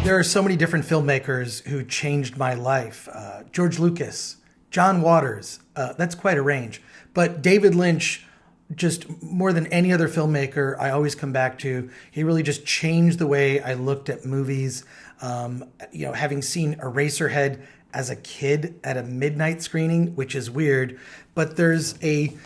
There are so many different filmmakers who changed my life. George Lucas, John Waters, that's quite a range. But David Lynch, just more than any other filmmaker I always come back to, he really just changed the way I looked at movies. Having seen Eraserhead as a kid at a midnight screening, which is weird, but there's a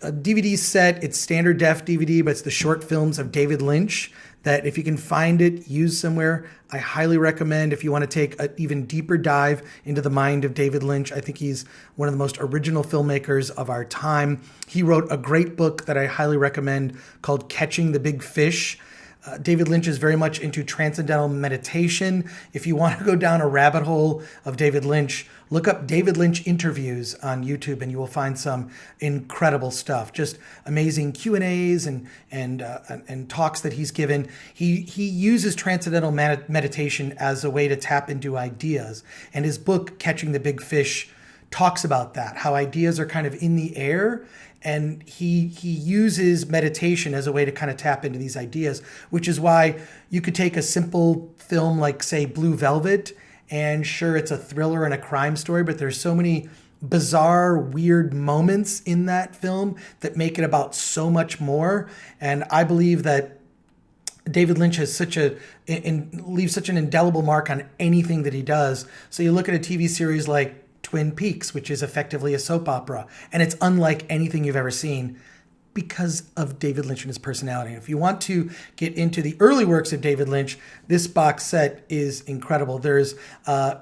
DVD set. It's standard def DVD, but it's the short films of David Lynch that if you can find it, use somewhere. I highly recommend if you want to take an even deeper dive into the mind of David Lynch. I think he's one of the most original filmmakers of our time. He wrote a great book that I highly recommend called Catching the Big Fish. David Lynch is very much into transcendental meditation. If you want to go down a rabbit hole of David Lynch, look up David Lynch interviews on YouTube and you will find some incredible stuff. Just amazing Q&As and talks that he's given. He uses transcendental meditation as a way to tap into ideas. And his book, Catching the Big Fish, talks about that, how ideas are kind of in the air. And he uses meditation as a way to kind of tap into these ideas, which is why you could take a simple film like, say, Blue Velvet, and sure, it's a thriller and a crime story, but there's so many bizarre, weird moments in that film that make it about so much more. And I believe that David Lynch has leaves such an indelible mark on anything that he does. So you look at a TV series like Twin Peaks, which is effectively a soap opera, and it's unlike anything you've ever seen because of David Lynch and his personality. If you want to get into the early works of David Lynch, this box set is incredible. There's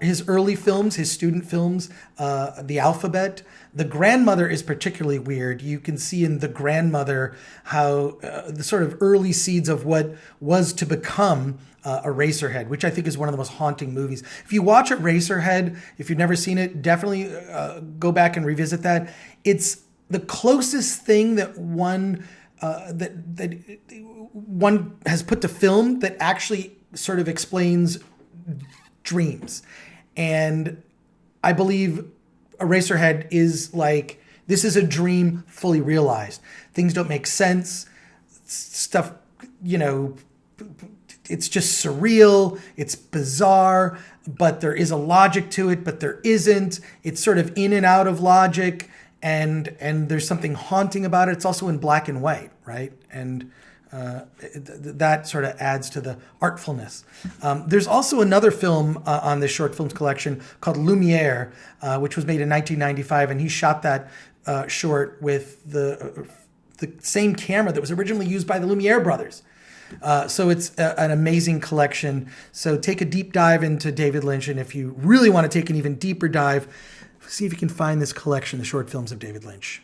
his early films, his student films, The Alphabet. The Grandmother is particularly weird. You can see in The Grandmother how the sort of early seeds of what was to become Eraserhead, which I think is one of the most haunting movies. If you watch Eraserhead, if you've never seen it, definitely go back and revisit that. It's the closest thing that one has put to film that actually sort of explains dreams. And I believe Eraserhead is like, this is a dream fully realized. Things don't make sense. Stuff, it's just surreal. It's bizarre, but there is a logic to it, but there isn't. It's sort of in and out of logic. And there's something haunting about it. It's also in black and white, right? And that sort of adds to the artfulness. There's also another film on this short films collection called Lumiere, which was made in 1995, and he shot that short with the same camera that was originally used by the Lumiere brothers. So it's an amazing collection. So take a deep dive into David Lynch, and if you really want to take an even deeper dive, see if you can find this collection, the short films of David Lynch.